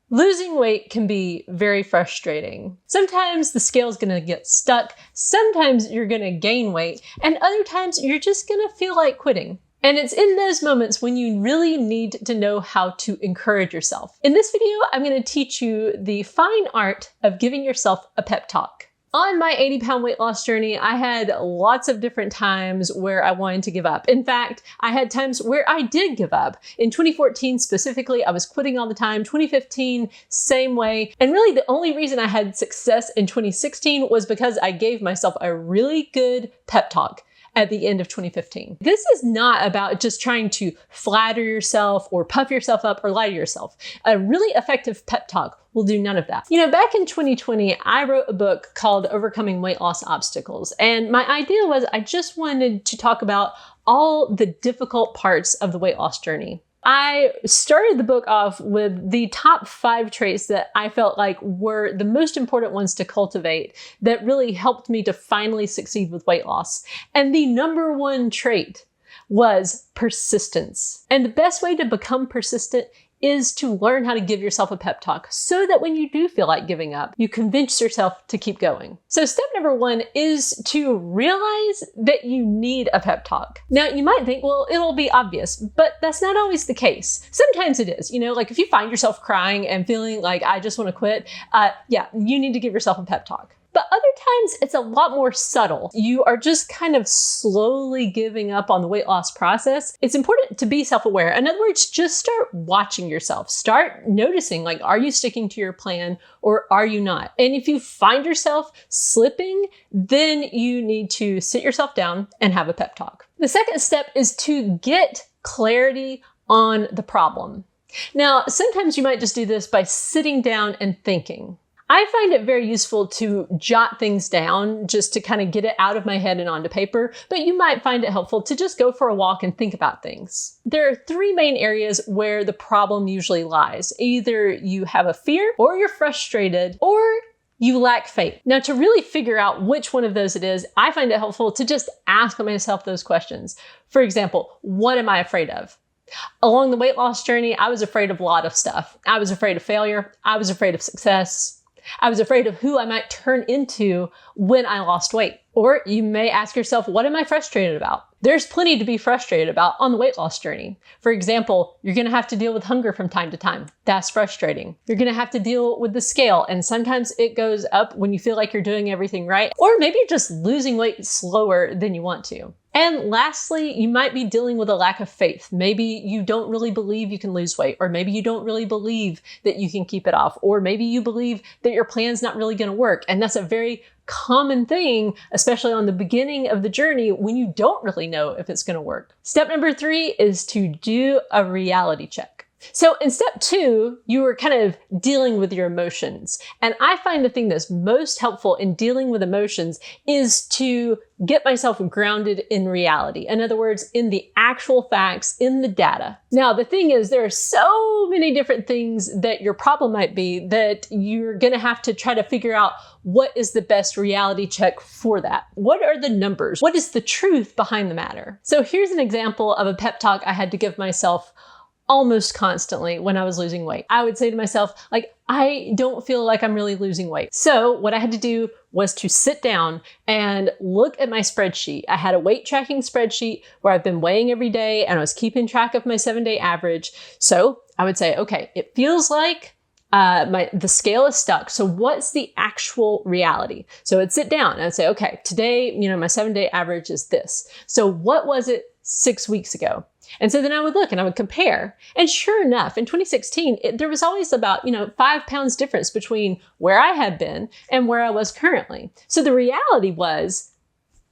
Losing weight can be very frustrating. Sometimes the scale is going to get stuck, sometimes you're going to gain weight, and other times you're just going to feel like quitting. And it's in those moments when you really need to know how to encourage yourself. In this video, I'm going to teach you the fine art of giving yourself a pep talk. On my 80-pound weight loss journey, I had lots of different times where I wanted to give up. In fact, I had times where I did give up. In 2014 specifically, I was quitting all the time. 2015, same way. And really the only reason I had success in 2016 was because I gave myself a really good pep talk at the end of 2015. This is not about just trying to flatter yourself or puff yourself up or lie to yourself. A really effective pep talk will do none of that. You know, back in 2020, I wrote a book called Overcoming Weight Loss Obstacles. And my idea was I just wanted to talk about all the difficult parts of the weight loss journey. I started the book off with the top 5 traits that I felt like were the most important ones to cultivate that really helped me to finally succeed with weight loss. And the number 1 trait was persistence. And the best way to become persistent is to learn how to give yourself a pep talk so that when you do feel like giving up, you convince yourself to keep going. So step number 1 is to realize that you need a pep talk. Now you might think, well, it'll be obvious, but that's not always the case. Sometimes it is, you know, like if you find yourself crying and feeling like I just want to quit, yeah, you need to give yourself a pep talk. But other times it's a lot more subtle. You are just kind of slowly giving up on the weight loss process. It's important to be self-aware. In other words, just start watching yourself. Start noticing, like, are you sticking to your plan or are you not? And if you find yourself slipping, then you need to sit yourself down and have a pep talk. The second step is to get clarity on the problem. Now, sometimes you might just do this by sitting down and thinking. I find it very useful to jot things down just to kind of get it out of my head and onto paper, but you might find it helpful to just go for a walk and think about things. There are 3 main areas where the problem usually lies. Either you have a fear, or you're frustrated, or you lack faith. Now, to really figure out which one of those it is, I find it helpful to just ask myself those questions. For example, what am I afraid of? Along the weight loss journey, I was afraid of a lot of stuff. I was afraid of failure. I was afraid of success. I was afraid of who I might turn into when I lost weight. Or you may ask yourself, what am I frustrated about? There's plenty to be frustrated about on the weight loss journey. For example, you're going to have to deal with hunger from time to time. That's frustrating. You're going to have to deal with the scale, and sometimes it goes up when you feel like you're doing everything right. Or maybe you're just losing weight slower than you want to. And lastly, you might be dealing with a lack of faith. Maybe you don't really believe you can lose weight, or maybe you don't really believe that you can keep it off, or maybe you believe that your plan's not really going to work. And that's a very common thing, especially on the beginning of the journey when you don't really know if it's going to work. Step number 3 is to do a reality check. So in step 2, you are kind of dealing with your emotions. And I find the thing that's most helpful in dealing with emotions is to get myself grounded in reality. In other words, in the actual facts, in the data. Now, the thing is, there are so many different things that your problem might be that you're going to have to try to figure out what is the best reality check for that. What are the numbers? What is the truth behind the matter? So here's an example of a pep talk I had to give myself almost constantly when I was losing weight. I would say to myself, like, I don't feel like I'm really losing weight. So what I had to do was to sit down and look at my spreadsheet. I had a weight tracking spreadsheet where I've been weighing every day and I was keeping track of my 7-day average. So I would say, okay, it feels like the scale is stuck. So what's the actual reality? So I'd sit down and I'd say, okay, today, you know, my 7-day average is this. So what was it 6 weeks ago? And so then I would look and I would compare. And sure enough, in 2016, there was always about, 5 pounds difference between where I had been and where I was currently. So the reality was,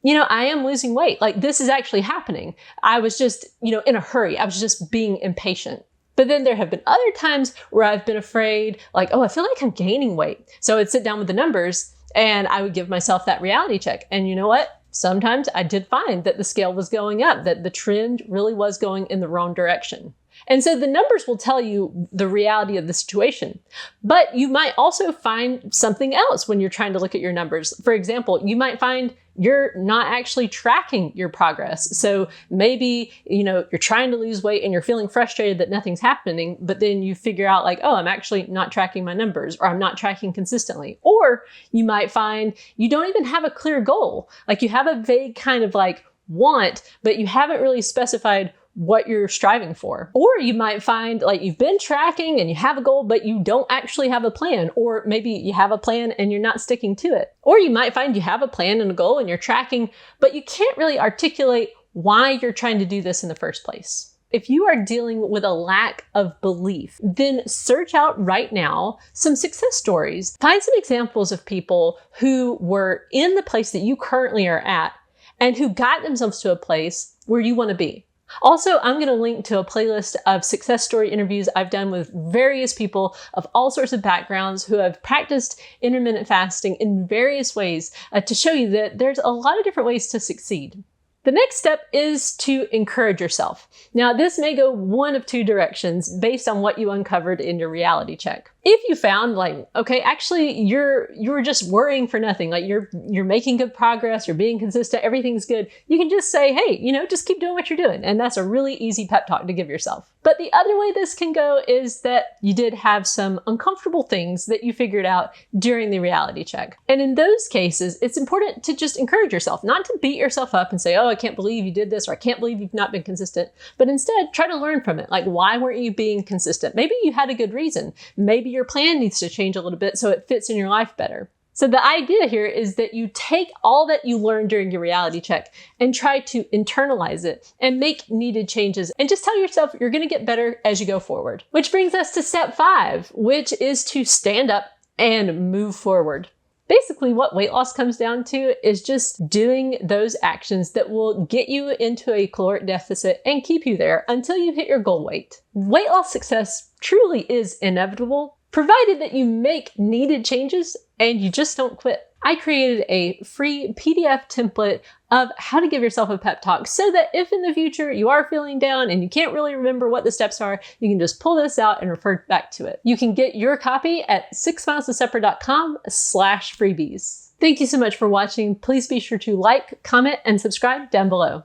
I am losing weight. Like, this is actually happening. I was just, in a hurry. I was just being impatient. But then there have been other times where I've been afraid, like, oh, I feel like I'm gaining weight. So I'd sit down with the numbers and I would give myself that reality check. And you know what? Sometimes I did find that the scale was going up, that the trend really was going in the wrong direction. And so the numbers will tell you the reality of the situation. But you might also find something else when you're trying to look at your numbers. For example, you might find you're not actually tracking your progress. So maybe, you're trying to lose weight and you're feeling frustrated that nothing's happening, but then you figure out like, oh, I'm actually not tracking my numbers, or I'm not tracking consistently. Or you might find you don't even have a clear goal. Like you have a vague kind of like want, but you haven't really specified what you're striving for. Or you might find like you've been tracking and you have a goal, but you don't actually have a plan. Or maybe you have a plan and you're not sticking to it. Or you might find you have a plan and a goal and you're tracking, but you can't really articulate why you're trying to do this in the first place. If you are dealing with a lack of belief, then search out right now some success stories. Find some examples of people who were in the place that you currently are at and who got themselves to a place where you want to be. Also, I'm going to link to a playlist of success story interviews I've done with various people of all sorts of backgrounds who have practiced intermittent fasting in various ways to show you that there's a lot of different ways to succeed. The next step is to encourage yourself. Now, this may go one of two directions based on what you uncovered in your reality check. If you found like, okay, actually you're just worrying for nothing, like you're making good progress, you're being consistent, everything's good, you can just say, hey, just keep doing what you're doing. And that's a really easy pep talk to give yourself. But the other way this can go is that you did have some uncomfortable things that you figured out during the reality check. And in those cases, it's important to just encourage yourself, not to beat yourself up and say, oh, I can't believe you did this, or I can't believe you've not been consistent, but instead try to learn from it. Like, why weren't you being consistent? Maybe you had a good reason. Maybe your plan needs to change a little bit so it fits in your life better. So the idea here is that you take all that you learned during your reality check and try to internalize it and make needed changes, and just tell yourself you're going to get better as you go forward. Which brings us to step 5, which is to stand up and move forward. Basically, what weight loss comes down to is just doing those actions that will get you into a caloric deficit and keep you there until you hit your goal weight. Weight loss success truly is inevitable, provided that you make needed changes and you just don't quit. I created a free PDF template of how to give yourself a pep talk so that if in the future you are feeling down and you can't really remember what the steps are, you can just pull this out and refer back to it. You can get your copy at 6milestosupper.com/freebies. Thank you so much for watching. Please be sure to like, comment, and subscribe down below.